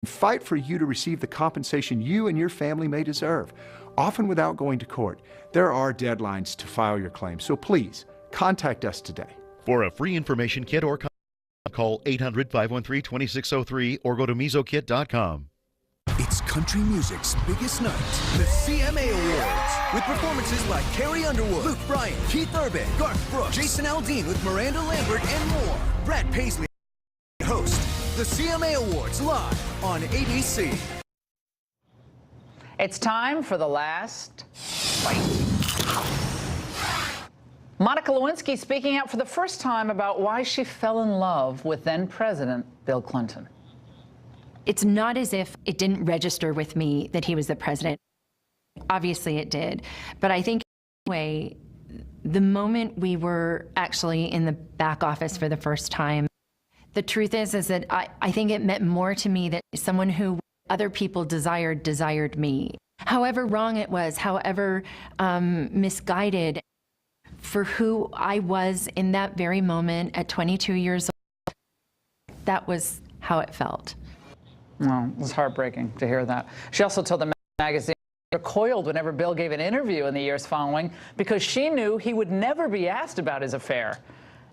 fight for you to receive the compensation you and your family may deserve, often without going to court. There are deadlines to file your claim, so please contact us today. For a free information kit or call 800-513-2603 or go to mezokit.com. It's country music's biggest night, the CMA Awards, with performances like Carrie Underwood, Luke Bryan, Keith Urban, Garth Brooks, Jason Aldean with Miranda Lambert, and more. Brad Paisley host the CMA Awards live on ABC. It's time for the last fight. Monica Lewinsky speaking out for the first time about why she fell in love with then-President Bill Clinton. It's not as if it didn't register with me that he was the president. Obviously it did. But I think, anyway, the moment we were actually in the back office for the first time, the truth is that I think it meant more to me that someone who other people desired me. However wrong it was, however misguided, for who I was in that very moment at 22 years old, that was how it felt. Well, it was heartbreaking to hear that. She also told the magazine she recoiled whenever Bill gave an interview in the years following because she knew he would never be asked about his affair.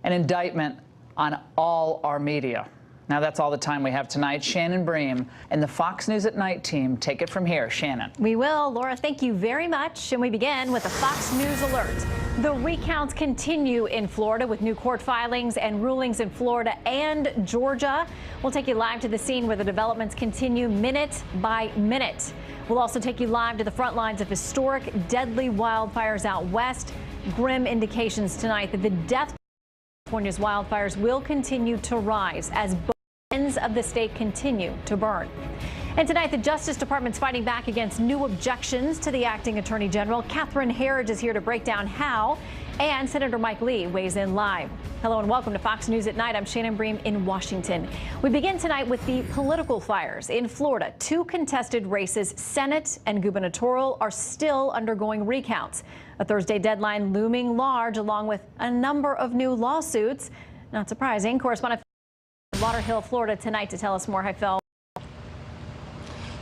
An indictment on all our media. Now that's all the time we have tonight. Shannon Bream and the Fox News at Night team take it from here. Shannon. We will. Laura, thank you very much. And we begin with a Fox News alert. The recounts continue in Florida with new court filings and rulings in Florida and Georgia. We'll take you live to the scene where the developments continue minute by minute. We'll also take you live to the front lines of historic, deadly wildfires out west. Grim indications tonight that the death of California's wildfires will continue to rise as both ends of the state continue to burn. And tonight, the Justice Department's fighting back against new objections to the acting Attorney General. Catherine Herridge is here to break down how, and Senator Mike Lee weighs in live. Hello and welcome to Fox News at Night. I'm Shannon Bream in Washington. We begin tonight with the political fires in Florida. Two contested races, Senate and gubernatorial, are still undergoing recounts. A Thursday deadline looming large, along with a number of new lawsuits. Not surprising. Correspondent Lauderhill, Florida tonight to tell us more. Hi, Phil.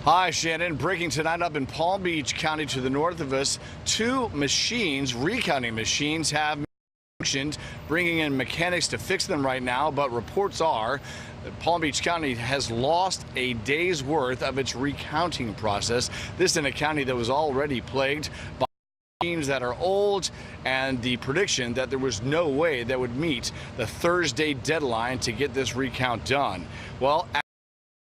Hi, Shannon. Breaking tonight up in Palm Beach County to the north of us, two machines, recounting machines, have malfunctioned, bringing in mechanics to fix them right now. But reports are that Palm Beach County has lost a day's worth of its recounting process. This in a county that was already plagued by machines that are old, and the prediction that there was no way that would meet the Thursday deadline to get this recount done. Well, it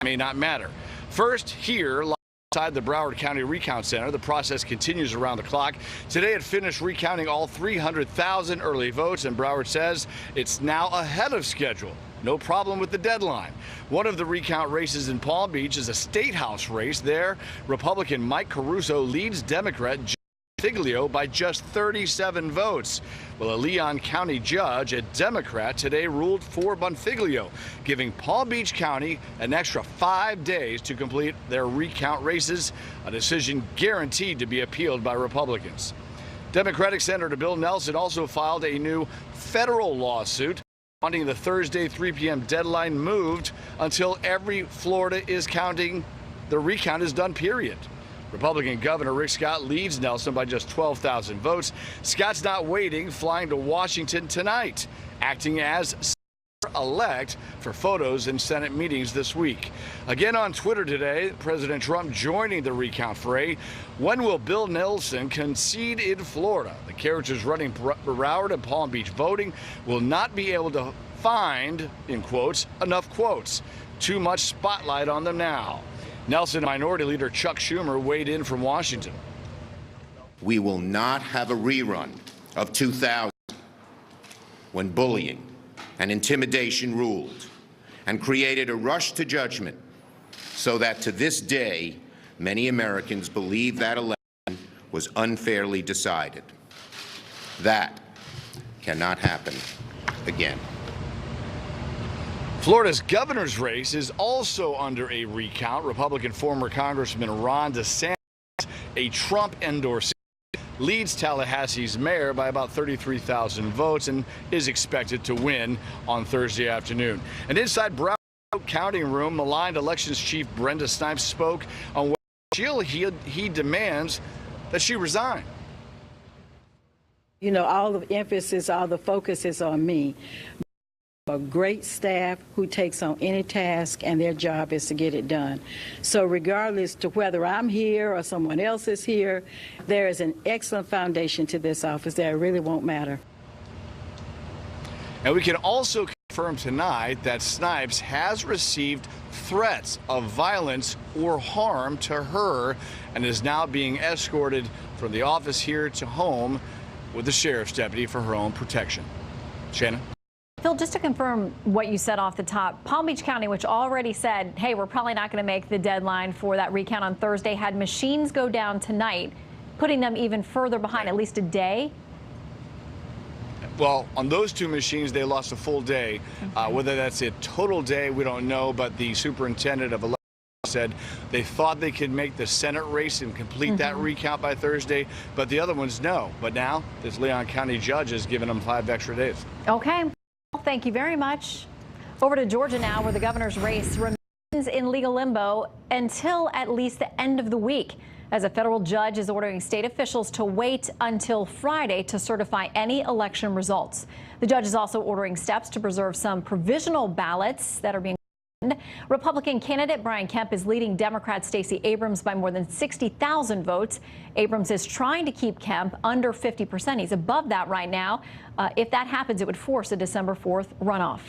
may not matter. First, here outside the Broward County Recount Center, the process continues around the clock. Today it finished recounting all 300,000 early votes, and Broward says it's now ahead of schedule. No problem with the deadline. One of the recount races in Palm Beach is a state house race. There, Republican Mike Caruso leads Democrat Bonfiglio by just 37 votes. Well, a Leon County judge, a Democrat, today ruled for Bonfiglio, giving Palm Beach County an extra 5 days to complete their recount races, a decision guaranteed to be appealed by Republicans. Democratic Senator Bill Nelson also filed a new federal lawsuit wanting the Thursday 3 p.m. deadline moved until every Florida is counting, the recount is done, period. Republican Governor Rick Scott leads Nelson by just 12,000 votes. Scott's not waiting, flying to Washington tonight, acting as elect for photos and Senate meetings this week. Again on Twitter today, President Trump joining the recount fray. When will Bill Nelson concede in Florida? The characters running Broward and Palm Beach voting will not be able to find, in quotes, enough quotes. Too much spotlight on them now. Nelson Minority Leader Chuck Schumer weighed in from Washington. We will not have a rerun of 2000 when bullying and intimidation ruled and created a rush to judgment so that to this day many Americans believe that election was unfairly decided. That cannot happen again. Florida's governor's race is also under a recount. Republican former Congressman Ron DeSantis, a Trump endorsee, leads Tallahassee's mayor by about 33,000 votes and is expected to win on Thursday afternoon. And inside Broward, counting room, maligned elections chief Brenda Snipes spoke on what he demands that she resign. You know, all the emphasis, all the focus is on me. A great staff who takes on any task, and their job is to get it done. So regardless to whether I'm here or someone else is here, there is an excellent foundation to this office that it really won't matter. And we can also confirm tonight that Snipes has received threats of violence or harm to her and is now being escorted from the office here to home with the sheriff's deputy for her own protection. Shannon? Phil, just to confirm what you said off the top, Palm Beach County, which already said, hey, we're probably not going to make the deadline for that recount on Thursday, had machines go down tonight, putting them even further behind, at least a day. Well, on those two machines, they lost a full day. Whether that's a total day, we don't know, but the superintendent of elections said they thought they could make the Senate race and complete that recount by Thursday, but the other ones, no. But now, this Leon County judge has given them 5 extra days. Okay. Thank you very much. Over to Georgia now, where the governor's race remains in legal limbo until at least the end of the week, as a federal judge is ordering state officials to wait until Friday to certify any election results. The judge is also ordering steps to preserve some provisional ballots that are being. Republican candidate Brian Kemp is leading Democrat Stacey Abrams by more than 60,000 votes. Abrams is trying to keep Kemp under 50%. He's above that right now. If that happens, it would force a December 4th runoff.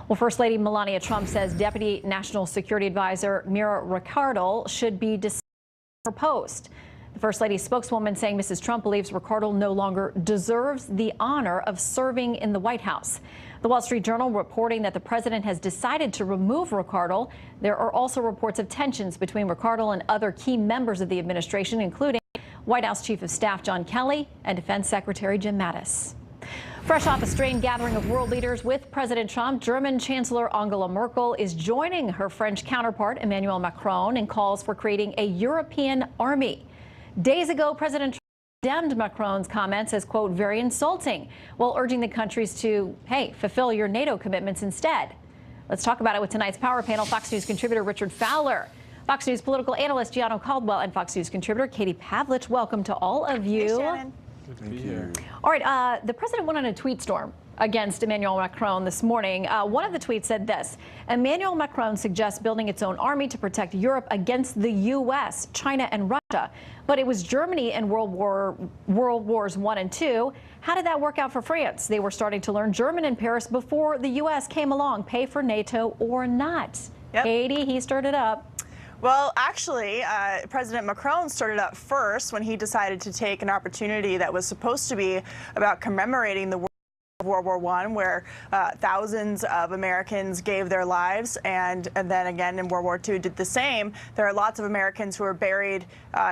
Well, First Lady Melania Trump says Deputy National Security Advisor Mira Ricardo should be dismissed from her post. The First Lady's spokeswoman saying Mrs. Trump believes Ricardo no longer deserves the honor of serving in the White House. The Wall Street Journal reporting that the president has decided to remove Ricardo. There are also reports of tensions between Ricardo and other key members of the administration, including White House Chief of Staff John Kelly and Defense Secretary Jim Mattis. Fresh off a strained gathering of world leaders with President Trump, German Chancellor Angela Merkel is joining her French counterpart Emmanuel Macron in calls for creating a European army. Days ago, President Trump condemned Macron's comments as, quote, very insulting, while urging the countries to, hey, fulfill your NATO commitments instead. Let's talk about it with tonight's Power Panel. Fox News contributor Richard Fowler, Fox News political analyst Gianno Caldwell, and Fox News contributor Katie Pavlich. Welcome to all of you. Hey, Shannon. Good to be here. All right, the president went on a tweet storm against Emmanuel Macron this morning. One of the tweets said this: Emmanuel Macron suggests building its own army to protect Europe against the U.S., China, and Russia. But it was Germany in World Wars I and II. How did that work out for France? They were starting to learn German in Paris before the U.S. came along. Pay for NATO or not? Yep. Katie, he stirred it up. Well, actually, President Macron started up first when he decided to take an opportunity that was supposed to be about commemorating the World War I, where thousands of Americans gave their lives, and then again in World War II did the same. There are lots of Americans who are buried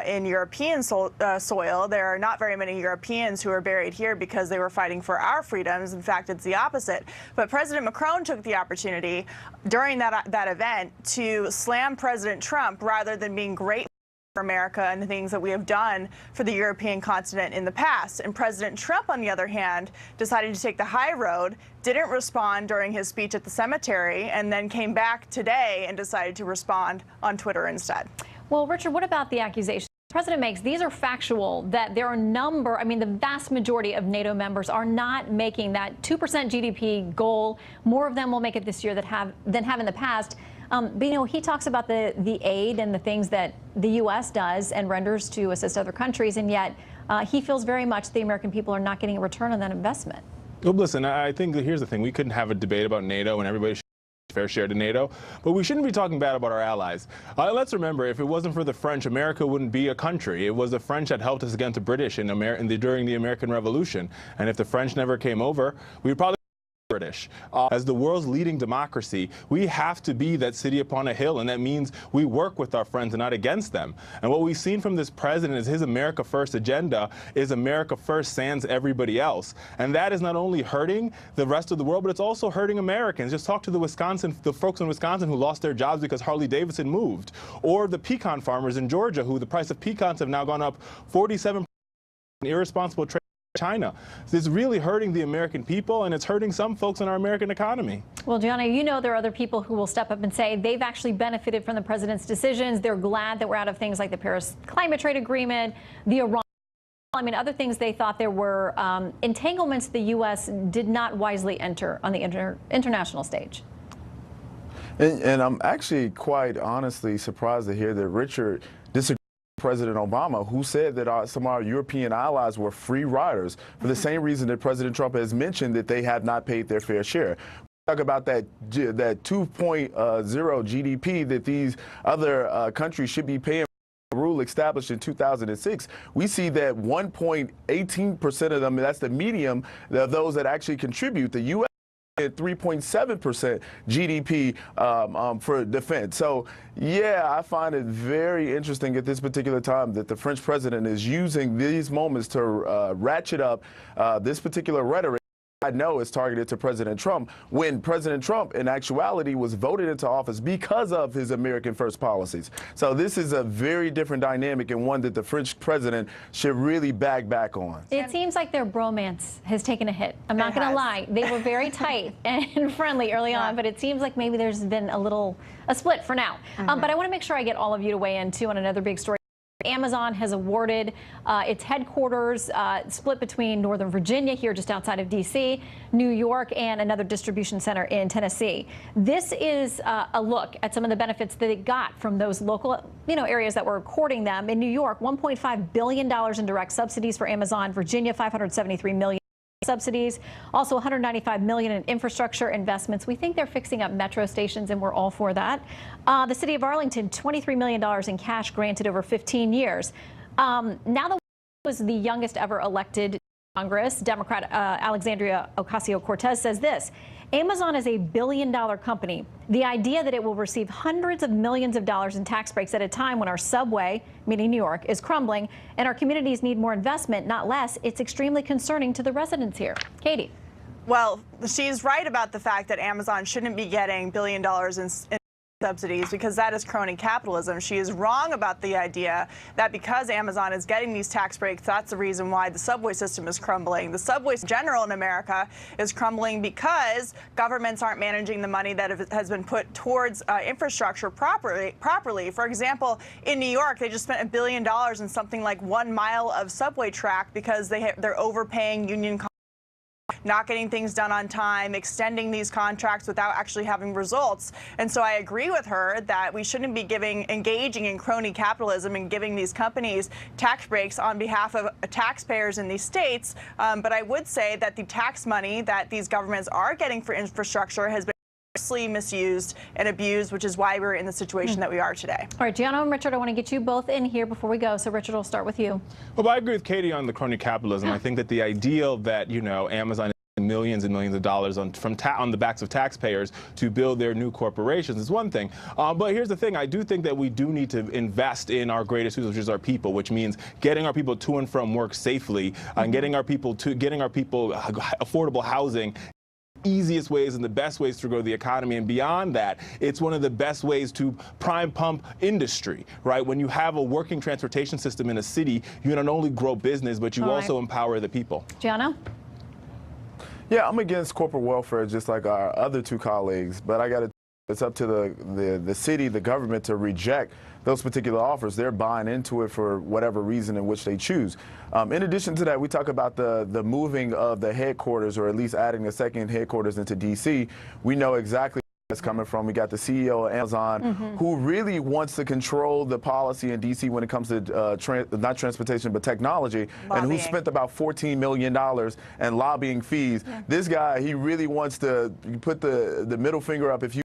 in European soil. There are not very many Europeans who are buried here because they were fighting for our freedoms. In fact, it's the opposite. But President Macron took the opportunity during that event to slam President Trump rather than being grateful for America and the things that we have done for the European continent in the past. And President Trump, on the other hand, decided to take the high road, didn't respond during his speech at the cemetery, and then came back today and decided to respond on Twitter instead. Well, Richard, what about the accusations the president makes? These are factual, that there are the vast majority of NATO members are not making that 2% GDP goal. More of them will make it this year than have in the past. But, you know, he talks about the aid and the things that the U.S. does and renders to assist other countries, and yet he feels very much the American people are not getting a return on that investment. Well, listen, I think that here's the thing. We couldn't have a debate about NATO and everybody should have a fair share to NATO, but we shouldn't be talking bad about our allies. Let's remember, if it wasn't for the French, America wouldn't be a country. It was the French that helped us against the British during the American Revolution. And if the French never came over, we'd probably British. As the world's leading democracy, we have to be that city upon a hill, and that means we work with our friends and not against them. And what we've seen from this president is his America First agenda is America First sans everybody else. And that is not only hurting the rest of the world, but it's also hurting Americans. Just talk to the folks in Wisconsin who lost their jobs because Harley Davidson moved, or the pecan farmers in Georgia who the price of pecans have now gone up 47%. Irresponsible trade China. It's really hurting the American people, and it's hurting some folks in our American economy. Well, Gianna, you know there are other people who will step up and say they've actually benefited from the president's decisions. They're glad that we're out of things like the Paris Climate Trade Agreement, the Iran. I mean, other things they thought there were entanglements the U.S. did not wisely enter on the international stage. And I'm actually quite honestly surprised to hear that Richard disagreed with President Obama, who said that some of our European allies were free riders for the same reason that President Trump has mentioned that they have not paid their fair share. Talk about that 2.0 GDP that these other countries should be paying. Rule established in 2006, we see that 1.18% of them, that's the medium of those that actually contribute. The U.S. at 3.7% GDP for defense. So, yeah, I find it very interesting at this particular time that the French president is using these moments to ratchet up this particular rhetoric. I know is targeted to President Trump, when President Trump in actuality was voted into office because of his American First policies. So this is a very different dynamic, and one that the French president should really back on. It seems like their bromance has taken a hit. I'm not going to lie. They were very tight and friendly early on, but it seems like maybe there's been a split for now. But I want to make sure I get all of you to weigh in, too, on another big story. Amazon has awarded its headquarters split between Northern Virginia, here just outside of D.C., New York, and another distribution center in Tennessee. This is a look at some of the benefits that it got from those local, areas that were courting them. In New York, $1.5 billion in direct subsidies for Amazon. Virginia, $573 million. Subsidies, also $195 million in infrastructure investments. We think they're fixing up metro stations, and we're all for that. The city of Arlington, $23 million in cash granted over 15 years. Now the was the youngest ever elected Congress. Democrat Alexandria Ocasio-Cortez says this: Amazon is a billion-dollar company. The idea that it will receive hundreds of millions of dollars in tax breaks at a time when our subway, meaning New York, is crumbling and our communities need more investment, not less, it's extremely concerning to the residents here. Katie. Well, she's right about the fact that Amazon shouldn't be getting $1 billion in subsidies, because that is crony capitalism. She is wrong about the idea that because Amazon is getting these tax breaks, that's the reason why the subway system is crumbling. The subway in general in America is crumbling because governments aren't managing the money that has been put towards infrastructure properly. For example, in New York, they just spent $1 billion in something like 1 mile of subway track because they're overpaying union contractors, not getting things done on time, extending these contracts without actually having results. And so I agree with her that we shouldn't be engaging in crony capitalism and giving these companies tax breaks on behalf of taxpayers in these states. But I would say that the tax money that these governments are getting for infrastructure has been misused and abused, which is why we're in the situation that we are today. All right, Gianna and Richard, I want to get you both in here before we go. So, Richard, we'll start with you. Well, I agree with Katie on the crony capitalism. I think that the ideal that, Amazon millions and millions of dollars on the backs of taxpayers to build their new corporations is one thing. But here's the thing. I do think that we do need to invest in our greatest resource, which is our people, which means getting our people to and from work safely, and getting our people affordable housing. Easiest ways and the best ways to grow the economy, and beyond that, it's one of the best ways to prime pump industry, right? When you have a working transportation system in a city, you not only grow business, but you also empower the people. Gianna? Yeah, I'm against corporate welfare just like our other two colleagues, but it's up to the city, the government, to reject those particular offers. They're buying into it for whatever reason in which they choose. In addition to that, we talk about the moving of the headquarters, or at least adding a second headquarters into D.C. We know exactly where it's coming from. We got the CEO of Amazon, who really wants to control the policy in D.C. when it comes to not transportation, but technology, and who spent about $14 million in lobbying fees. This guy, he really wants to put the middle finger up, if you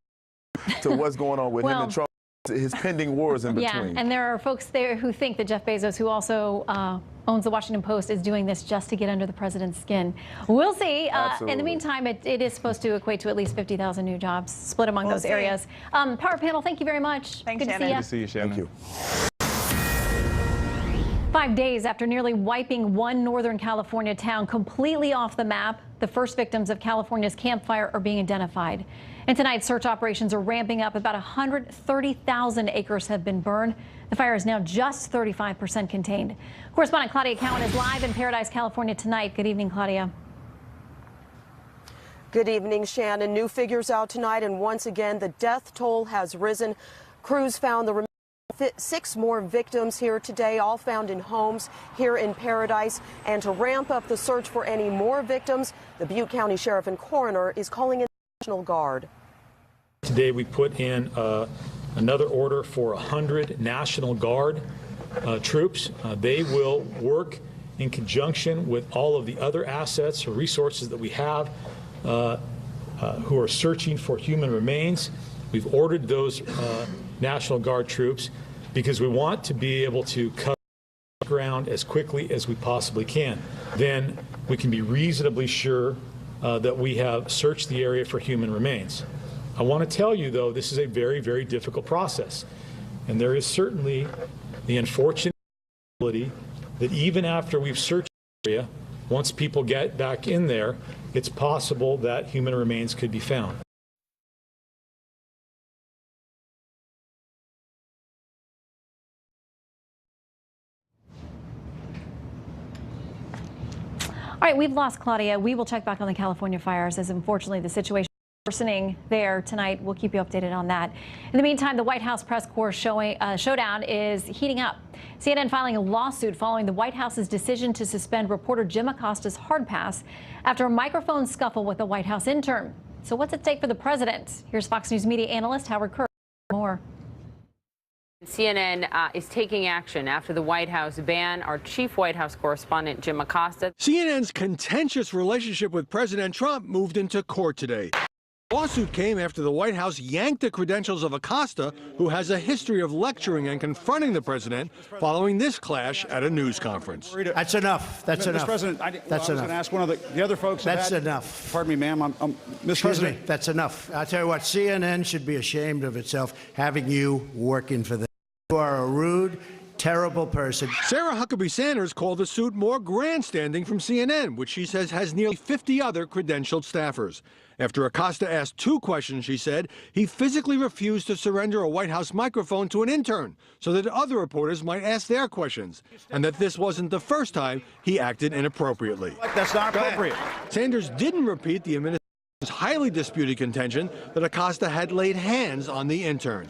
to what's going on with him and Trump, his pending wars in between. Yeah, and there are folks there who think that Jeff Bezos, who also owns the Washington Post, is doing this just to get under the president's skin. We'll see. In the meantime, it is supposed to equate to at least 50,000 new jobs split among those areas. Power panel, thank you very much. Thanks, Good Shannon. to see you. Good to see you, Shannon. Thank you. 5 days after nearly wiping one Northern California town completely off the map, the first victims of California's Camp Fire are being identified. And tonight, search operations are ramping up. About 130,000 acres have been burned. The fire is now just 35% contained. Correspondent Claudia Cowan is live in Paradise, California tonight. Good evening, Claudia. Good evening, Shannon. New figures out tonight, and once again, the death toll has risen. Crews found the 6 more victims here today, all found in homes here in Paradise. And to ramp up the search for any more victims, the Butte County Sheriff and Coroner is calling in the National Guard. Today we put in another order for 100 National Guard troops. They will work in conjunction with all of the other assets or resources that we have who are searching for human remains. We've ordered those National Guard troops because we want to be able to cover ground as quickly as we possibly can. Then we can be reasonably sure that we have searched the area for human remains. I want to tell you, though, this is a very, very difficult process. And there is certainly the unfortunate possibility that even after we've searched the area, once people get back in there, it's possible that human remains could be found. All right, we've lost Claudia. We will check back on the California fires as unfortunately the situation is worsening there tonight. We'll keep you updated on that. In the meantime, the White House press corps showdown is heating up. CNN filing a lawsuit following the White House's decision to suspend reporter Jim Acosta's hard pass after a microphone scuffle with a White House intern. So what's at stake for the president? Here's Fox News media analyst Howard Kurtz. More. CNN is taking action after the White House ban our chief White House correspondent, Jim Acosta. CNN's contentious relationship with President Trump moved into court today. The lawsuit came after the White House yanked the credentials of Acosta, who has a history of lecturing and confronting the president following this clash at a news conference. That's enough. That's enough. Mr. President, that's I was going to ask one of the other folks. That's enough. Pardon me, ma'am. Mr. President, that's enough. I'll tell you what, CNN should be ashamed of itself having you working for them. You are a rude, terrible person. Sarah Huckabee Sanders called the suit more grandstanding from CNN, which she says has nearly 50 other credentialed staffers. After Acosta asked 2 questions, she said he physically refused to surrender a White House microphone to an intern so that other reporters might ask their questions, and that this wasn't the first time he acted inappropriately. That's not appropriate. Sanders didn't repeat the administration's highly disputed contention that Acosta had laid hands on the intern.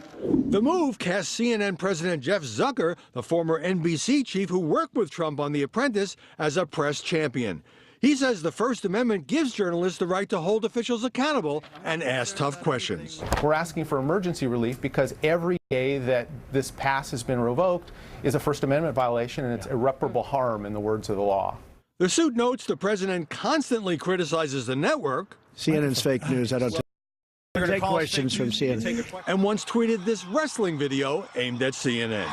The move cast CNN President Jeff Zucker, the former NBC chief who worked with Trump on The Apprentice, as a press champion. He says the First Amendment gives journalists the right to hold officials accountable and ask tough questions. We're asking for emergency relief because every day that this pass has been revoked is a First Amendment violation, and it's irreparable harm in the words of the law. The suit notes the president constantly criticizes the network. CNN's fake news. I don't take questions from CNN. And once tweeted this wrestling video aimed at CNN.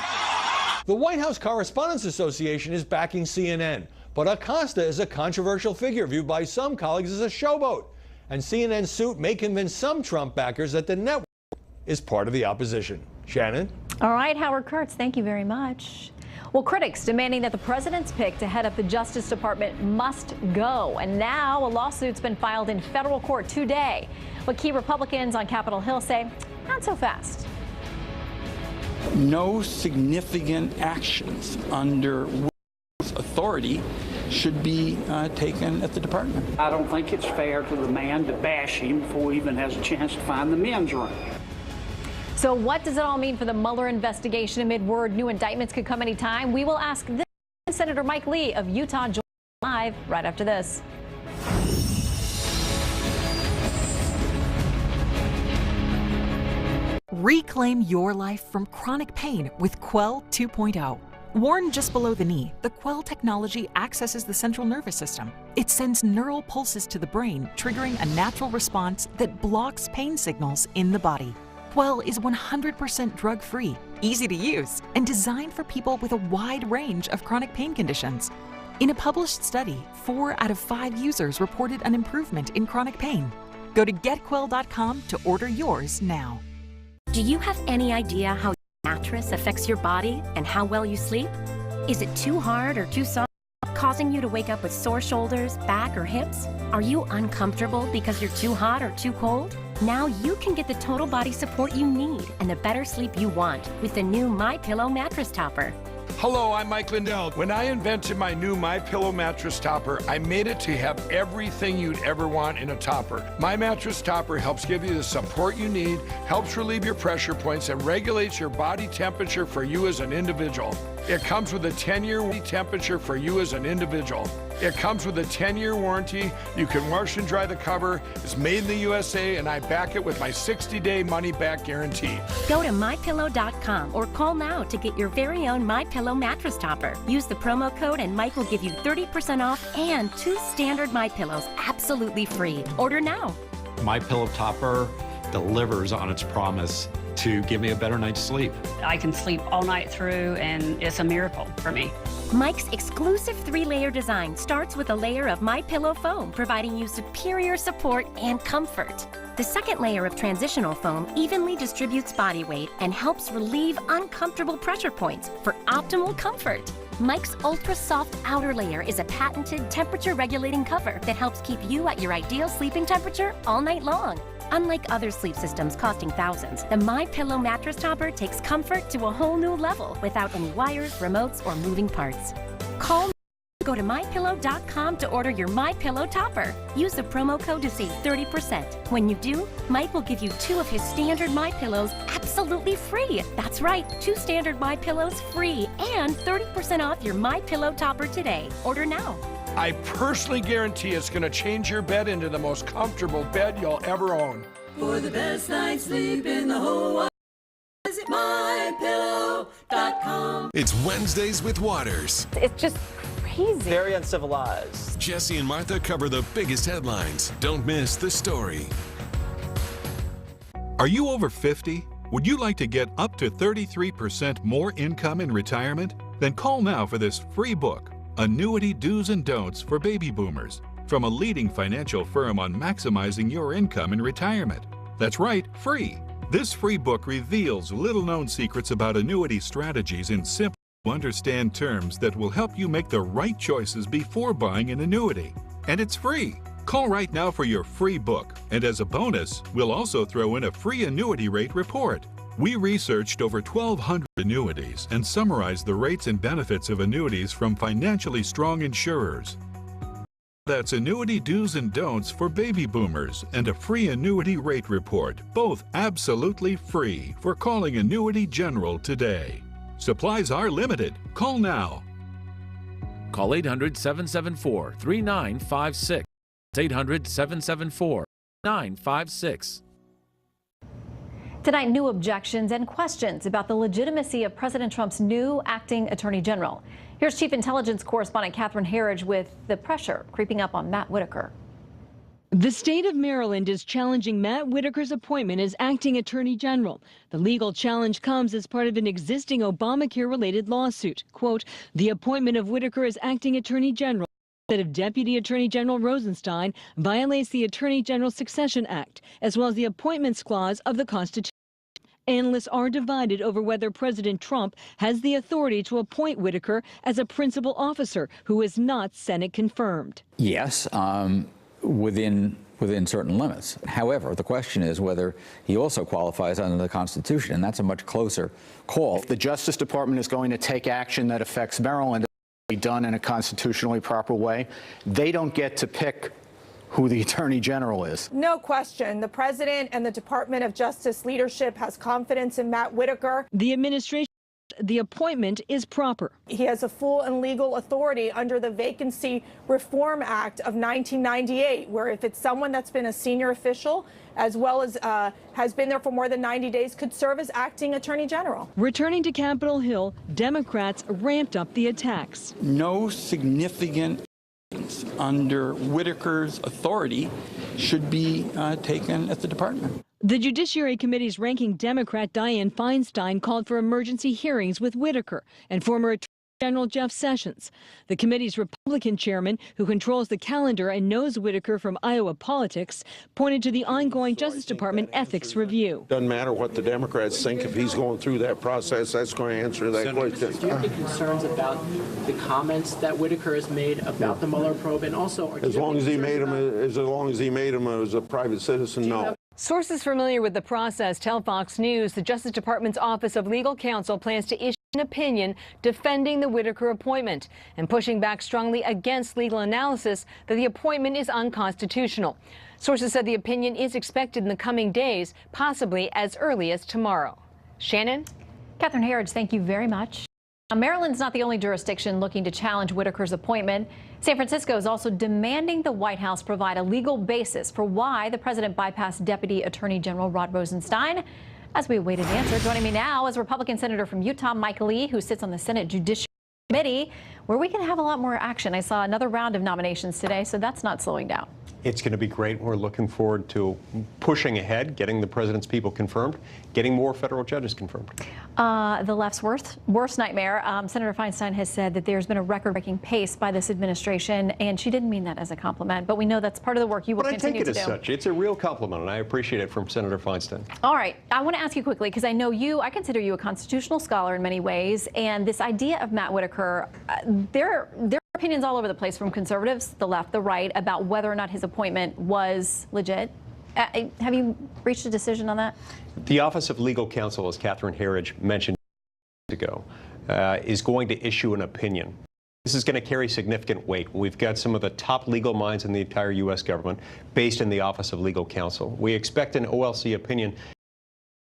The White House Correspondents Association is backing CNN, but Acosta is a controversial figure viewed by some colleagues as a showboat. And CNN's suit may convince some Trump backers that the network is part of the opposition. Shannon? All right, Howard Kurtz, thank you very much. Well, critics demanding that the president's pick to head up the Justice Department must go. And now a lawsuit's been filed in federal court today. But key Republicans on Capitol Hill say, not so fast. No significant actions under authority should be taken at the department. I don't think it's fair to the man to bash him before he even has a chance to find the men's room. So what does it all mean for the Mueller investigation amid word new indictments could come anytime? We will ask this. Senator Mike Lee of Utah joins live right after this. Reclaim your life from chronic pain with Quell 2.0. Worn just below the knee, the Quell technology accesses the central nervous system. It sends neural pulses to the brain, triggering a natural response that blocks pain signals in the body. Quell is 100% drug-free, easy to use, and designed for people with a wide range of chronic pain conditions. In a published study, 4 out of 5 users reported an improvement in chronic pain. Go to getquell.com to order yours now. Do you have any idea how your mattress affects your body and how well you sleep? Is it too hard or too soft, causing you to wake up with sore shoulders, back, or hips? Are you uncomfortable because you're too hot or too cold? Now you can get the total body support you need and the better sleep you want with the new MyPillow mattress topper. Hello, I'm Mike Lindell. When I invented my new MyPillow mattress topper, I made it to have everything you'd ever want in a topper. My mattress topper helps give you the support you need, helps relieve your pressure points, and regulates your body temperature for you as an individual. It comes with a 10-year temperature for you as an individual. It comes with a 10-year warranty. You can wash and dry the cover. It's made in the USA, and I back it with my 60-day money-back guarantee. Go to MyPillow.com or call now to get your very own MyPillow mattress topper. Use the promo code and Mike will give you 30% off and 2 standard MyPillows absolutely free. Order now. MyPillow topper delivers on its promise to give me a better night's sleep. I can sleep all night through, and it's a miracle for me. Mike's exclusive 3-layer design starts with a layer of MyPillow foam, providing you superior support and comfort. The second layer of transitional foam evenly distributes body weight and helps relieve uncomfortable pressure points for optimal comfort. Mike's ultra soft outer layer is a patented temperature-regulating cover that helps keep you at your ideal sleeping temperature all night long. Unlike other sleep systems costing thousands, the MyPillow mattress topper takes comfort to a whole new level without any wires, remotes, or moving parts. Go to MyPillow.com to order your MyPillow topper. Use the promo code to save 30%. When you do, Mike will give you 2 of his standard MyPillows absolutely free. That's right, 2 standard MyPillows free and 30% off your MyPillow topper today. Order now. I personally guarantee it's going to change your bed into the most comfortable bed you'll ever own. For the best night's sleep in the whole world, visit MyPillow.com. It's Wednesdays with Waters. It's just crazy. Very uncivilized. Jesse and Martha cover the biggest headlines. Don't miss the story. Are you over 50? Would you like to get up to 33% more income in retirement? Then call now for this free book, Annuity Do's and Don'ts for Baby Boomers, from a leading financial firm on maximizing your income in retirement. That's right, free. This free book reveals little-known secrets about annuity strategies in simple, understand terms that will help you make the right choices before buying an annuity. And it's free. Call right now for your free book. And as a bonus, we'll also throw in a free annuity rate report. We researched over 1,200 annuities and summarized the rates and benefits of annuities from financially strong insurers. That's Annuity Do's and Don'ts for Baby Boomers and a free annuity rate report, both absolutely free, for calling Annuity General today. Supplies are limited. Call now. Call 800-774-3956. 800-774-3956. Tonight, new objections and questions about the legitimacy of President Trump's new acting attorney general. Here's Chief Intelligence Correspondent Catherine Herridge with the pressure creeping up on Matt Whitaker. The state of Maryland is challenging Matt Whitaker's appointment as acting attorney general. The legal challenge comes as part of an existing Obamacare-related lawsuit. Quote, the appointment of Whitaker as acting attorney general instead of Deputy Attorney General Rosenstein violates the Attorney General Succession Act, as well as the Appointments Clause of the Constitution. Analysts are divided over whether President Trump has the authority to appoint Whitaker as a principal officer who is not Senate confirmed. Yes, within certain limits. However, the question is whether he also qualifies under the Constitution, and that's a much closer call. If the Justice Department is going to take action that affects Maryland, it will be done in a constitutionally proper way. They don't get to pick who the Attorney General is. No question. The President and the Department of Justice leadership has confidence in Matt Whitaker. The administration, the appointment is proper. He has a full and legal authority under the Vacancy Reform Act of 1998, where if it's someone that's been a senior official, as well as has been there for more than 90 days, could serve as acting attorney general. Returning to Capitol Hill, Democrats ramped up the attacks. No significant under Whitaker's authority should be taken at the department. The Judiciary Committee's ranking Democrat Dianne Feinstein called for emergency hearings with Whitaker, and former Attorney General Jeff Sessions. The committee's Republican chairman, who controls the calendar and knows Whitaker from Iowa politics, pointed to the ongoing Justice Department ethics review. Doesn't matter what the Democrats think. If he's going through that process, that's going to answer that question. Do you have any concerns about the comments that Whitaker has made about the Mueller probe, and also as long as he made him as a private citizen, no. Sources familiar with the process tell Fox News the Justice Department's Office of Legal Counsel plans to issue an opinion defending the Whitaker appointment and pushing back strongly against legal analysis that the appointment is unconstitutional. Sources said the opinion is expected in the coming days, possibly as early as tomorrow. Shannon? Catherine Herridge, thank you very much. Maryland's not the only jurisdiction looking to challenge Whitaker's appointment. San Francisco is also demanding the White House provide a legal basis for why the president bypassed Deputy Attorney General Rod Rosenstein. As we await an answer, joining me now is Republican Senator from Utah, Mike Lee, who sits on the Senate Judiciary Committee, where we can have a lot more action. I saw another round of nominations today, so that's not slowing down. It's going to be great. We're looking forward to pushing ahead, getting the president's people confirmed, getting more federal judges confirmed. The left's worst nightmare. Senator Feinstein has said that there's been a record-breaking pace by this administration, and she didn't mean that as a compliment, but we know that's part of the work you will continue to do. But I take it as such. It's a real compliment, and I appreciate it from Senator Feinstein. All right. I want to ask you quickly, because I know I consider you a constitutional scholar in many ways, and this idea of Matt Whitaker, there are opinions all over the place from conservatives, the left, the right, about whether or not his appointment was legit. Have you reached a decision on that? The Office of Legal Counsel, as Catherine Herridge mentioned ago, is going to issue an opinion. This is going to carry significant weight. We've got some of the top legal minds in the entire U.S. government based in the Office of Legal Counsel. We expect an OLC opinion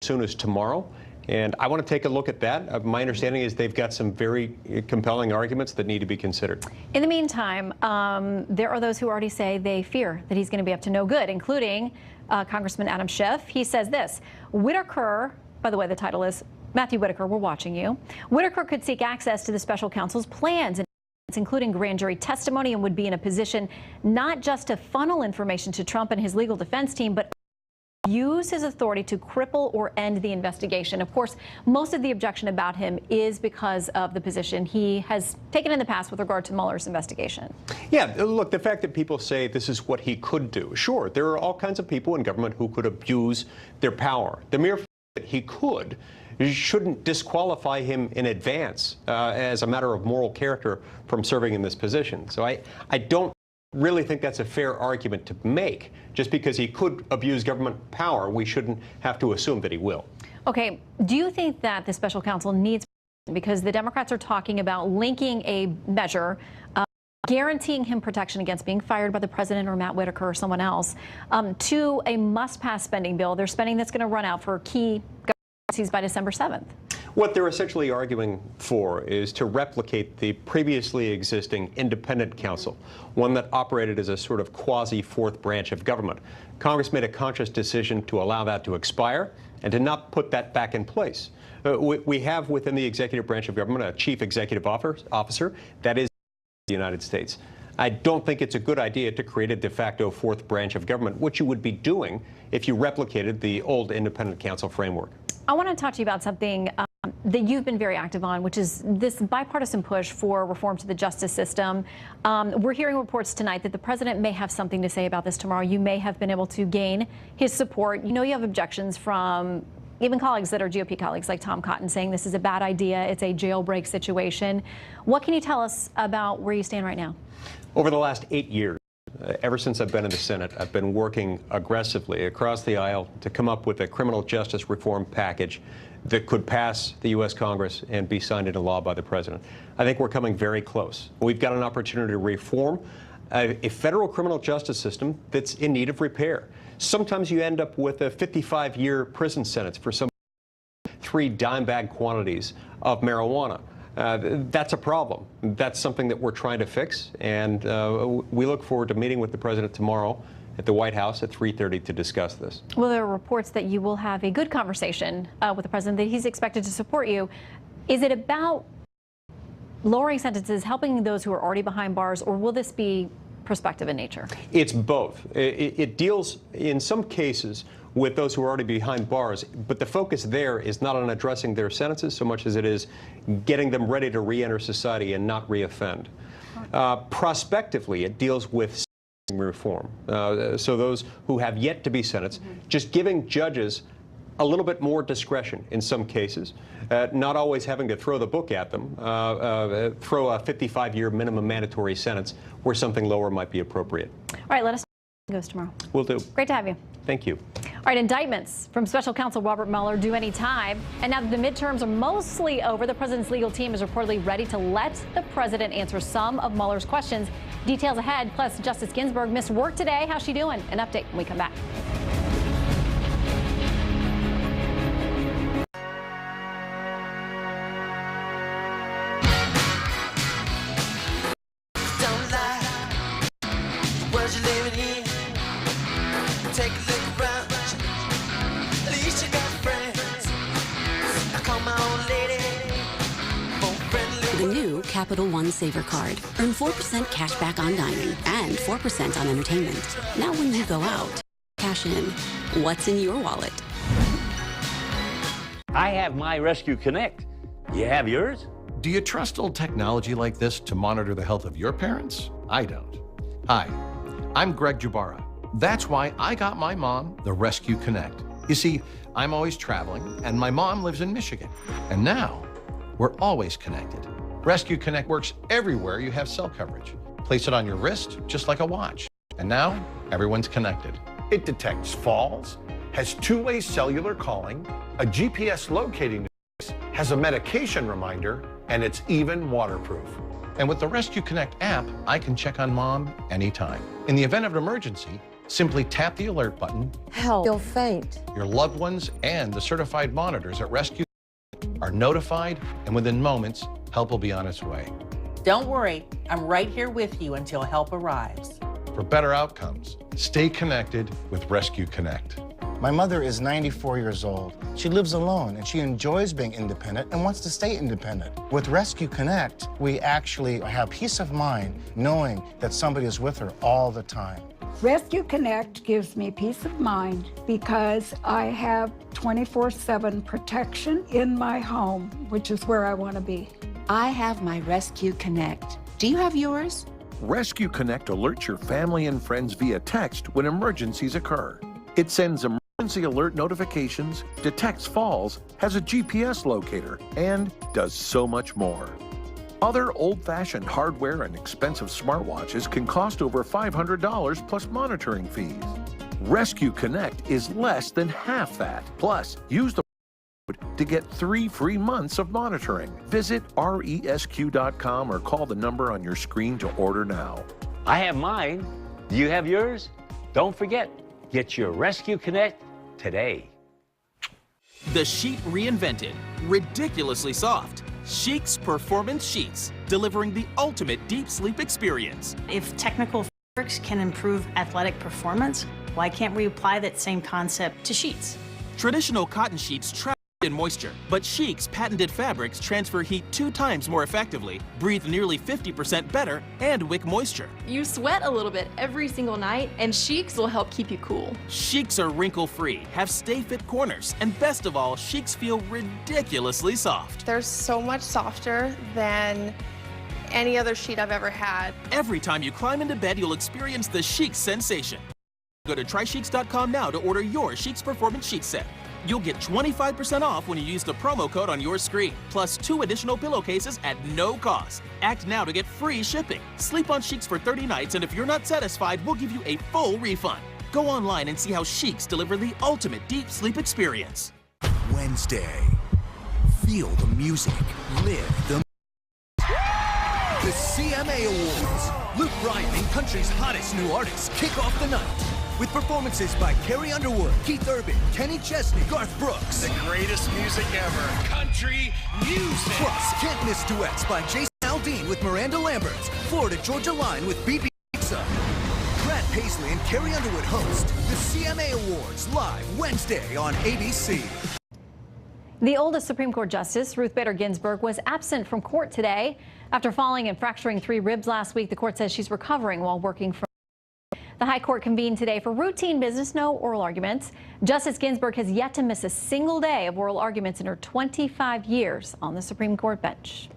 as soon as tomorrow. And I want to take a look at that. My understanding is they've got some very compelling arguments that need to be considered. In the meantime, there are those who already say they fear that he's going to be up to no good, including Congressman Adam Schiff. He says this: Whitaker, by the way, the title is Matthew Whitaker, we're watching you. Whitaker could seek access to the special counsel's plans, including grand jury testimony, and would be in a position not just to funnel information to Trump and his legal defense team, but use his authority to cripple or end the investigation. Of course, most of the objection about him is because of the position he has taken in the past with regard to Mueller's investigation. Yeah, look, the fact that people say this is what he could do, sure, there are all kinds of people in government who could abuse their power. The mere fact that he could shouldn't disqualify him in advance as a matter of moral character from serving in this position. So I don't really think that's a fair argument to make. Just because he could abuse government power, we shouldn't have to assume that he will. Okay, do you think that the special counsel needs, because the Democrats are talking about linking a measure guaranteeing him protection against being fired by the president or Matt Whitaker or someone else, to a must-pass spending bill? There's spending that's going to run out for key government by December 7th. What they're essentially arguing for is to replicate the previously existing independent counsel, one that operated as a sort of quasi-fourth branch of government. Congress made a conscious decision to allow that to expire and to not put that back in place. We have within the executive branch of government a chief executive officer that is the United States. I don't think it's a good idea to create a de facto fourth branch of government, which you would be doing if you replicated the old independent counsel framework. I want to talk to you about something that you've been very active on, which is this bipartisan push for reform to the justice system. We're hearing reports tonight that the president may have something to say about this tomorrow. You may have been able to gain his support. You know, you have objections from even colleagues that are GOP colleagues like Tom Cotton saying this is a bad idea. It's a jailbreak situation. What can you tell us about where you stand right now? Over the last 8 years, ever since I've been in the Senate, I've been working aggressively across the aisle to come up with a criminal justice reform package that could pass the U.S. Congress and be signed into law by the president. I think we're coming very close. We've got an opportunity to reform a federal criminal justice system that's in need of repair. Sometimes you end up with a 55-year prison sentence for some 3 dime bag quantities of marijuana. That's a problem. That's something that we're trying to fix, and we look forward to meeting with the president tomorrow at the White House at 3:30 to discuss this. Well, there are reports that you will have a good conversation with the president, that he's expected to support you. Is it about lowering sentences, helping those who are already behind bars, or will this be prospective in nature? It's both. It deals, in some cases, with those who are already behind bars. But the focus there is not on addressing their sentences so much as it is getting them ready to re-enter society and not re-offend. Prospectively, it deals with reform. So those who have yet to be sentenced, just giving judges a little bit more discretion in some cases, not always having to throw the book at them, throw a 55-year minimum mandatory sentence where something lower might be appropriate. All right, let us know how it goes tomorrow. Will do. Great to have you. Thank you. All right, indictments from special counsel Robert Mueller due any time. And now that the midterms are mostly over, the president's legal team is reportedly ready to let the president answer some of Mueller's questions. Details ahead. Plus, Justice Ginsburg missed work today. How's she doing? An update when we come back. The new Capital One Saver Card. Earn 4% cash back on dining and 4% on entertainment. Now when you go out, cash in. What's in your wallet? I have my Rescue Connect. You have yours? Do you trust old technology like this to monitor the health of your parents? I don't. Hi, I'm Greg Jubara. That's why I got my mom the Rescue Connect. You see, I'm always traveling, and my mom lives in Michigan. And now, we're always connected. Rescue Connect works everywhere you have cell coverage. Place it on your wrist, just like a watch. And now, everyone's connected. It detects falls, has two-way cellular calling, a GPS locating device, has a medication reminder, and it's even waterproof. And with the Rescue Connect app, I can check on mom anytime. In the event of an emergency, simply tap the alert button. Help. You'll faint. Your loved ones and the certified monitors at Rescue are notified, and within moments, help will be on its way. Don't worry, I'm right here with you until help arrives. For better outcomes, stay connected with Rescue Connect. My mother is 94 years old. She lives alone and she enjoys being independent and wants to stay independent. With Rescue Connect, we actually have peace of mind knowing that somebody is with her all the time. Rescue Connect gives me peace of mind because I have 24/7 protection in my home, which is where I want to be. I have my Rescue Connect. Do you have yours? Rescue Connect alerts your family and friends via text when emergencies occur. It sends emergency alert notifications, detects falls, has a GPS locator, and does so much more. Other old-fashioned hardware and expensive smartwatches can cost over $500 plus monitoring fees. Rescue Connect is less than half that. Plus, use the code to get 3 free months of monitoring. Visit resq.com or call the number on your screen to order now. I have mine. Do you have yours? Don't forget, get your Rescue Connect today. The sheet reinvented, ridiculously soft. Chic's Performance Sheets, delivering the ultimate deep sleep experience. If technical fabrics can improve athletic performance, why can't we apply that same concept to sheets? Traditional cotton sheets trap in moisture, but Chic's patented fabrics transfer heat 2 times more effectively, breathe nearly 50% better, and wick moisture. You sweat a little bit every single night, and Chic's will help keep you cool. Chic's are wrinkle-free, have stay-fit corners, and best of all, Chic's feel ridiculously soft. They're so much softer than any other sheet I've ever had. Every time you climb into bed, you'll experience the Chic's sensation. Go to trychic's.com now to order your Chic's Performance Sheet set. You'll get 25% off when you use the promo code on your screen, plus 2 additional pillowcases at no cost. Act now to get free shipping. Sleep on Chic's for 30 nights, and if you're not satisfied, we'll give you a full refund. Go online and see how Chic's deliver the ultimate deep sleep experience. Wednesday. Feel the music. Live the CMA Awards. Luke Bryan and country's hottest new artists kick off the night with performances by Carrie Underwood, Keith Urban, Kenny Chesney, Garth Brooks. The greatest music ever. Country music. Plus, can't miss duets by Jason Aldean with Miranda Lambert, Florida Georgia Line with BB Rexa. Grant Paisley and Carrie Underwood host the CMA Awards live Wednesday on ABC. The oldest Supreme Court Justice, Ruth Bader Ginsburg, was absent from court today. After falling and fracturing 3 ribs last week, the court says she's recovering while working from The High Court convened today for routine business, no oral arguments. Justice Ginsburg has yet to miss a single day of oral arguments in her 25 years on the Supreme Court bench.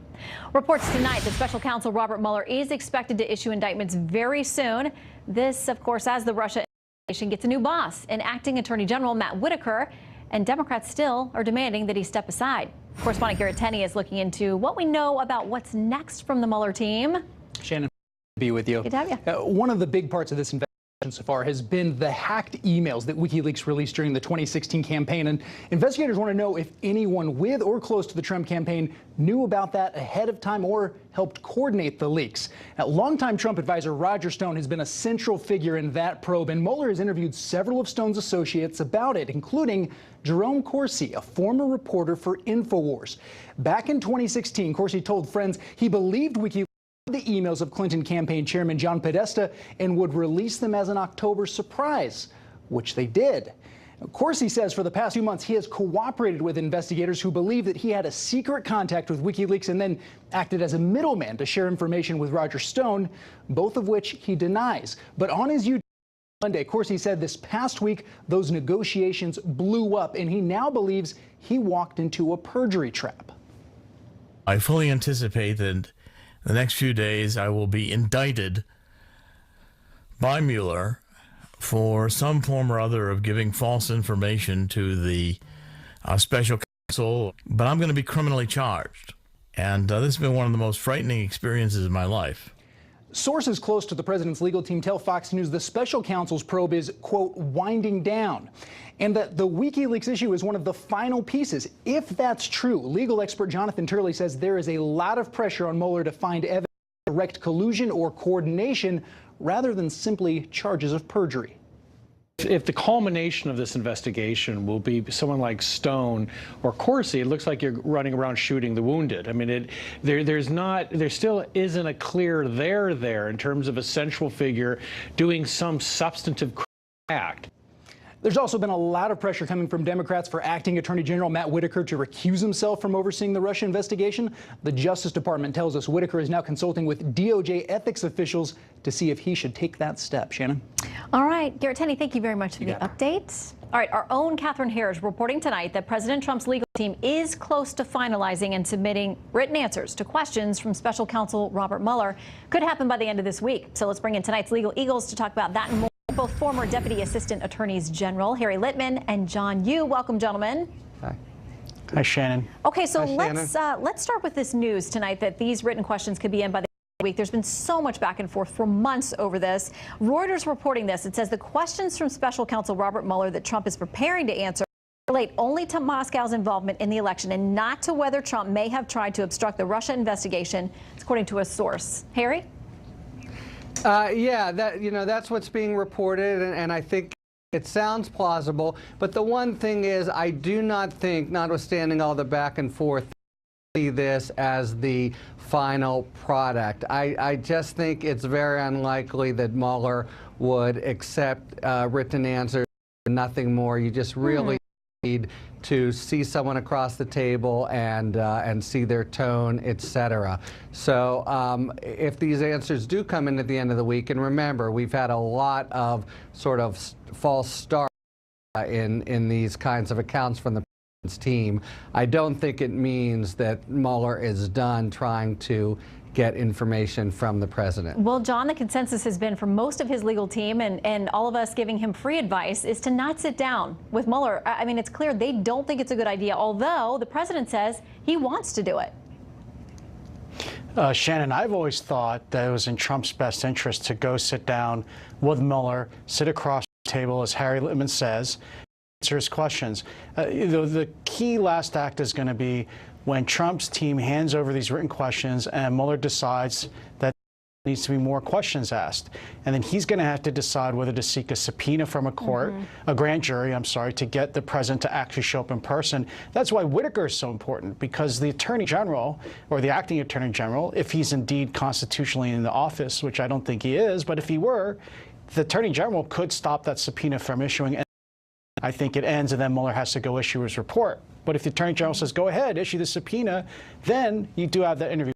Reports tonight that special counsel Robert Mueller is expected to issue indictments very soon. This, of course, as the Russia investigation gets a new boss, an acting Attorney General Matt Whitaker, and Democrats still are demanding that he step aside. Correspondent Garrett Tenney is looking into what we know about what's next from the Mueller team. Shannon, be with you. Good to have you. One of the big parts of this investigation so far has been the hacked emails that WikiLeaks released during the 2016 campaign. And investigators want to know if anyone with or close to the Trump campaign knew about that ahead of time or helped coordinate the leaks. Now, longtime Trump advisor Roger Stone has been a central figure in that probe, and Mueller has interviewed several of Stone's associates about it, including Jerome Corsi, a former reporter for InfoWars. Back in 2016, Corsi told friends he believed WikiLeaks the emails of Clinton campaign chairman John Podesta and would release them as an October surprise, which they did. Corsi says for the past few months he has cooperated with investigators who believe that he had a secret contact with WikiLeaks and then acted as a middleman to share information with Roger Stone, both of which he denies. But on his YouTube Monday, Corsi said this past week those negotiations blew up and he now believes he walked into a perjury trap. I fully anticipate that the next few days I will be indicted by Mueller for some form or other of giving false information to the special counsel, but I'm going to be criminally charged. And this has been one of the most frightening experiences of my life. Sources close to the president's legal team tell Fox News the special counsel's probe is, quote, winding down, and that the WikiLeaks issue is one of the final pieces. If that's true, legal expert Jonathan Turley says there is a lot of pressure on Mueller to find evidence of direct collusion or coordination rather than simply charges of perjury. If the culmination of this investigation will be someone like Stone or Corsi, it looks like you're running around shooting the wounded. I mean, there still isn't a clear there in terms of a central figure doing some substantive act. There's also been a lot of pressure coming from Democrats for acting Attorney General Matt Whitaker to recuse himself from overseeing the Russia investigation. The Justice Department tells us Whitaker is now consulting with DOJ ethics officials to see if he should take that step. Shannon? All right, Garrett Tenney, thank you very much for the update. All right, our own Catherine Harris reporting tonight that President Trump's legal team is close to finalizing and submitting written answers to questions from special counsel Robert Mueller. Could happen by the end of this week. So let's bring in tonight's Legal Eagles to talk about that and more. Both former Deputy Assistant Attorneys General Harry Littman and John Yoo. Welcome, gentlemen. Hi. Hi, Shannon. Okay, so let's start with this news tonight that these written questions could be in by the end of the week. There's been so much back and forth for months over this. Reuters reporting this. It says the questions from special counsel Robert Mueller that Trump is preparing to answer relate only to Moscow's involvement in the election and not to whether Trump may have tried to obstruct the Russia investigation, according to a source. Harry? Yeah, that's what's being reported, and I think it sounds plausible. But the one thing is, I do not think, notwithstanding all the back and forth, see this as the final product. I just think it's very unlikely that Mueller would accept written answers, nothing more. You just really need to see someone across the table and see their tone, etc. So if these answers do come in at the end of the week, and remember, we've had a lot of sort of false starts in these kinds of accounts from the president's team, I don't think it means that Mueller is done trying to get information from the president. Well, John, the consensus has been from most of his legal team and all of us giving him free advice is to not sit down with Mueller. I mean, it's clear they don't think it's a good idea, although the president says he wants to do it. Shannon, I've always thought that it was in Trump's best interest to go sit down with Mueller, sit across the table, as Harry Littman says, answer his questions. The key last act is going to be when Trump's team hands over these written questions and Mueller decides that there needs to be more questions asked. And then he's going to have to decide whether to seek a subpoena from a court, a grand jury, I'm sorry, to get the president to actually show up in person. That's why Whitaker is so important, because the attorney general, or the acting attorney general, if he's indeed constitutionally in the office, which I don't think he is, but if he were, the attorney general could stop that subpoena from issuing. And I think it ends and then Mueller has to go issue his report. But if the attorney general says, go ahead, issue the subpoena, then you do have that interview.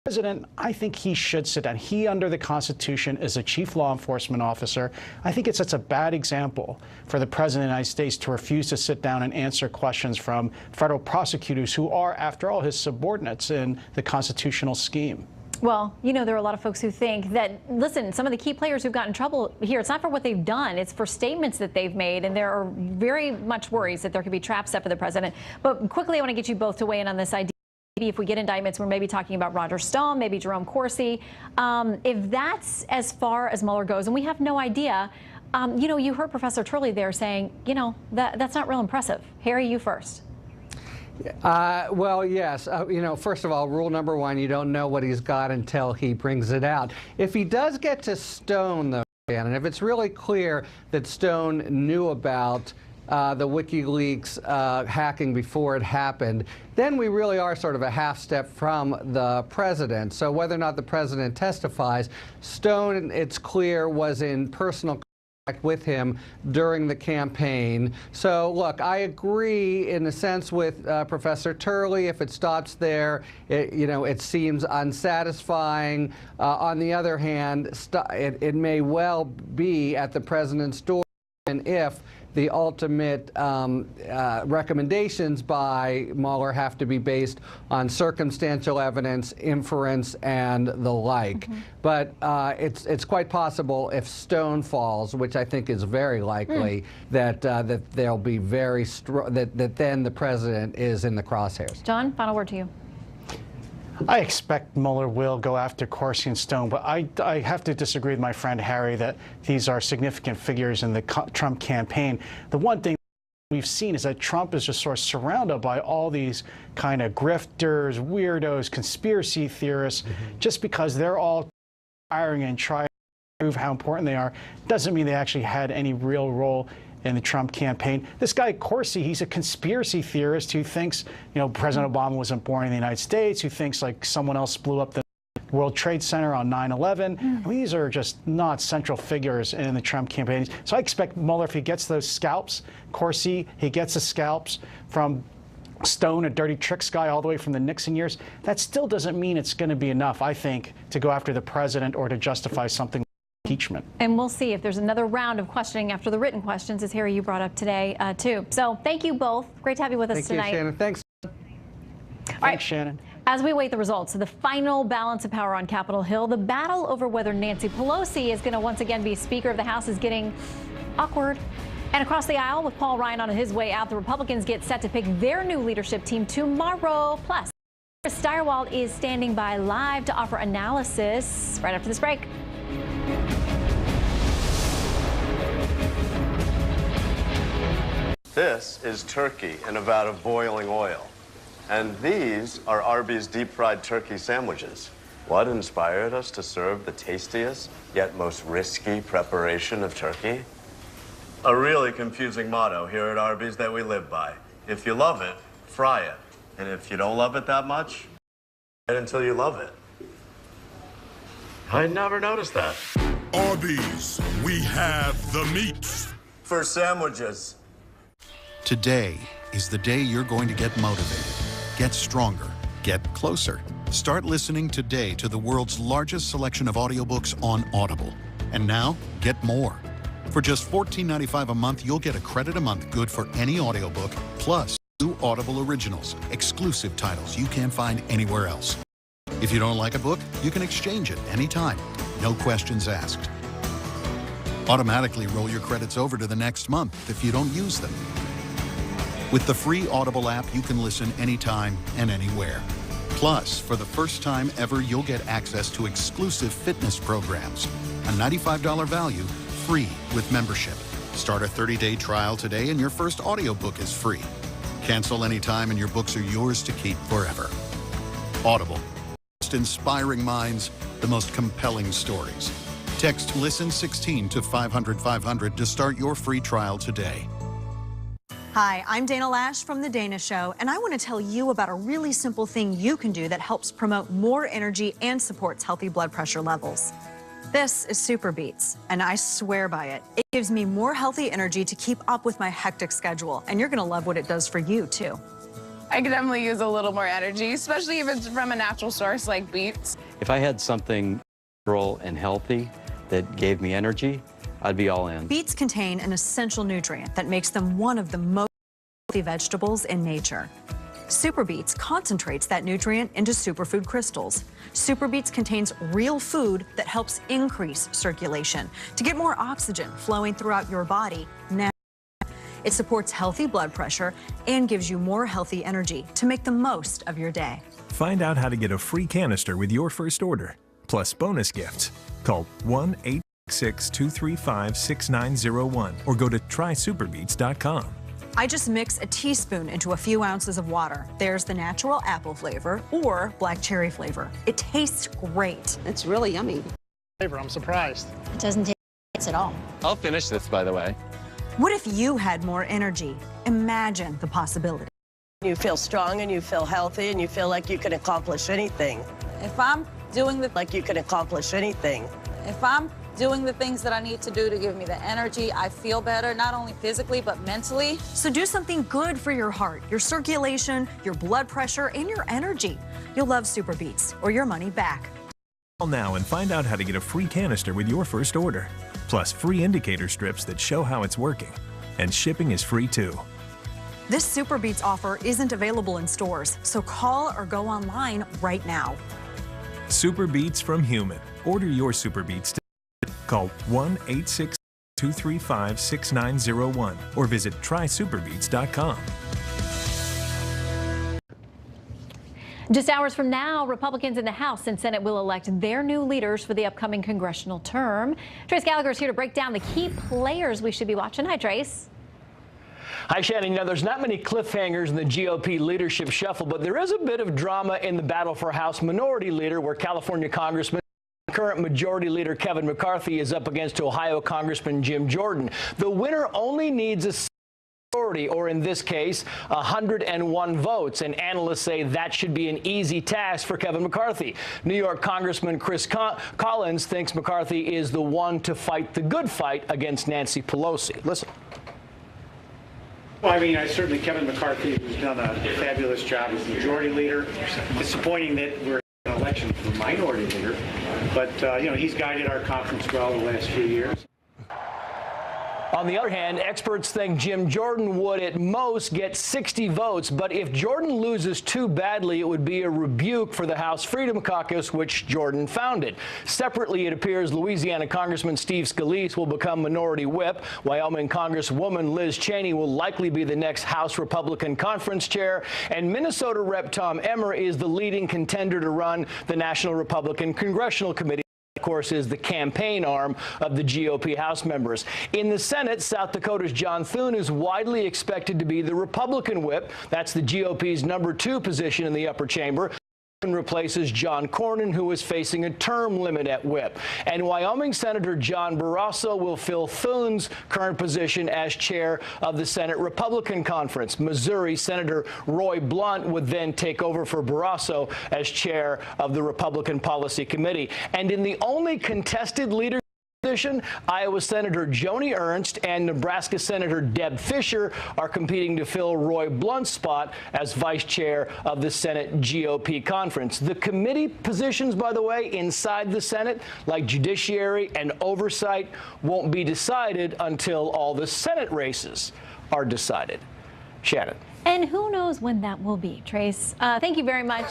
President, I think he should sit down. He, under the Constitution, is a chief law enforcement officer. I think it sets a bad example for the President of the United States to refuse to sit down and answer questions from federal prosecutors who are, after all, his subordinates in the constitutional scheme. Well, you know, there are a lot of folks who think that, listen, some of the key players who've gotten in trouble here, it's not for what they've done, it's for statements that they've made, and there are very much worries that there could be traps set for the president. But quickly, I want to get you both to weigh in on this idea. Maybe if we get indictments, we're maybe talking about Roger Stone, maybe Jerome Corsi. If that's as far as Mueller goes, and we have no idea, you know, you heard Professor Turley there saying, you know, that's not real impressive. Harry, you first. Well, yes. You know, first of all, rule number one, you don't know what he's got until he brings it out. If he does get to Stone, though, and if it's really clear that Stone knew about the WikiLeaks hacking before it happened, then we really are sort of a half step from the president. So whether or not the president testifies, Stone, it's clear, was in personal contact with him during the campaign. So look, I agree in a sense with Professor Turley. If it stops there, you know, it seems unsatisfying. On the other hand, it may well be at the president's door, and if the ultimate recommendations by Mueller have to be based on circumstantial evidence, inference, and the like. But it's quite possible if Stone falls, which I think is very likely, that there'll be very that then the president is in the crosshairs. John, final word to you. I expect Mueller will go after Corsi and Stone, but I have to disagree with my friend Harry that these are significant figures in the Trump campaign. The one thing we've seen is that Trump is just sort of surrounded by all these kind of grifters, weirdos, conspiracy theorists, just because they're all hiring and trying to prove how important they are, doesn't mean they actually had any real role in the Trump campaign. This guy Corsi, he's a conspiracy theorist who thinks, you know, President Obama wasn't born in the United States, who thinks like someone else blew up the World Trade Center on 9/11. I mean, these are just not central figures in the Trump campaign. So I expect Mueller, if he gets those scalps, Corsi, he gets the scalps from Stone, a dirty tricks guy all the way from the Nixon years. That still doesn't mean it's going to be enough, I think, to go after the president or to justify something. Impeachment. And we'll see if there's another round of questioning after the written questions, as Harry, you brought up today, too. So thank you both. Great to have you with us tonight. Thank you, Shannon. Thanks. Thanks, Shannon. As we await the results of the final balance of power on Capitol Hill, the battle over whether Nancy Pelosi is going to once again be Speaker of the House is getting awkward. And across the aisle, with Paul Ryan on his way out, the Republicans get set to pick their new leadership team tomorrow. Plus, Chris Steyerwalt is standing by live to offer analysis right after this break. This is turkey in a vat of boiling oil. And these are Arby's deep-fried turkey sandwiches. What inspired us to serve the tastiest, yet most risky preparation of turkey? A really confusing motto here at Arby's that we live by. If you love it, fry it. And if you don't love it that much, wait until you love it. I never noticed that. Arby's, we have the meats. For sandwiches. Today is the day you're going to get motivated, get stronger, get closer. Start listening today to the world's largest selection of audiobooks on Audible. And now, get more. For just $14.95 a month, you'll get a credit a month good for any audiobook, plus 2 Audible originals, exclusive titles you can't find anywhere else. If you don't like a book, you can exchange it anytime. No questions asked. Automatically roll your credits over to the next month if you don't use them. With the free Audible app, you can listen anytime and anywhere. Plus, for the first time ever, you'll get access to exclusive fitness programs. A $95 value, free with membership. Start a 30-day trial today and your first audiobook is free. Cancel anytime and your books are yours to keep forever. Audible. Most inspiring minds, the most compelling stories. Text LISTEN16 to 500-500 to start your free trial today. Hi, I'm Dana Lash from The Dana Show, and I want to tell you about a really simple thing you can do that helps promote more energy and supports healthy blood pressure levels. This is Super Beets, and I swear by it. It gives me more healthy energy to keep up with my hectic schedule, and you're going to love what it does for you, too. I could definitely use a little more energy, especially if it's from a natural source like beets. If I had something natural and healthy that gave me energy, I'd be all in. Beets contain an essential nutrient that makes them one of the most healthy vegetables in nature. Super Beets concentrates that nutrient into superfood crystals. Super Beets contains real food that helps increase circulation to get more oxygen flowing throughout your body naturally. It supports healthy blood pressure and gives you more healthy energy to make the most of your day. Find out how to get a free canister with your first order, plus bonus gifts. Call 1-866-235-6901 or go to trysuperbeets.com. I just mix a teaspoon into a few ounces of water. There's the natural apple flavor or black cherry flavor. It tastes great. It's really yummy. Flavor, I'm surprised. It doesn't taste at all. I'll finish this, by the way. What if you had more energy? Imagine the possibility. You feel strong and you feel healthy and you feel like you can accomplish anything. If I'm doing like you can accomplish anything. If I'm doing the things that I need to do to give me the energy, I feel better, not only physically, but mentally. So do something good for your heart, your circulation, your blood pressure, and your energy. You'll love Super Beets or your money back. Call now and find out how to get a free canister with your first order, plus free indicator strips that show how it's working. And shipping is free too. This Super Beets offer isn't available in stores, so call or go online right now. Super Beets from Human. Order your Super Beets today. Call 1-866-235-6901 or visit trysuperbeets.com. Just hours from now, Republicans in the House and Senate will elect their new leaders for the upcoming congressional term. Trace Gallagher is here to break down the key players we should be watching. Hi, Trace. Hi, Shannon. Now, there's not many cliffhangers in the GOP leadership shuffle, but there is a bit of drama in the battle for House Minority Leader, where California Congressman current Majority Leader Kevin McCarthy is up against Ohio Congressman Jim Jordan. The winner only needs a majority, or in this case, 101 votes, and analysts say that should be an easy task for Kevin McCarthy. New York Congressman Chris Collins thinks McCarthy is the one to fight the good fight against Nancy Pelosi. Listen. Well, I mean, certainly Kevin McCarthy has done a fabulous job as Majority Leader. Disappointing that we're in an election for Minority Leader, but you know, he's guided our conference well the last few years. On the other hand, experts think Jim Jordan would at most get 60 votes, but if Jordan loses too badly, it would be a rebuke for the House Freedom Caucus, which Jordan founded. Separately, it appears Louisiana Congressman Steve Scalise will become Minority Whip. Wyoming Congresswoman Liz Cheney will likely be the next House Republican Conference Chair, and Minnesota Rep. Tom Emmer is the leading contender to run the National Republican Congressional Committee. Of course, is the campaign arm of the GOP House members. In the Senate, South Dakota's John Thune is widely expected to be the Republican whip. That's the GOP's #2 position in the upper chamber. And replaces John Cornyn, who is facing a term limit at whip. And Wyoming Senator John Barrasso will fill Thune's current position as chair of the Senate Republican Conference. Missouri Senator Roy Blunt would then take over for Barrasso as chair of the Republican Policy Committee. And in the only contested leadership position, Iowa Senator Joni Ernst and Nebraska Senator Deb Fischer are competing to fill Roy Blunt's spot as vice chair of the Senate GOP conference. The committee positions, by the way, inside the Senate, like judiciary and oversight, won't be decided until all the Senate races are decided. Shannon. And who knows when that will be, Trace. Thank you very much.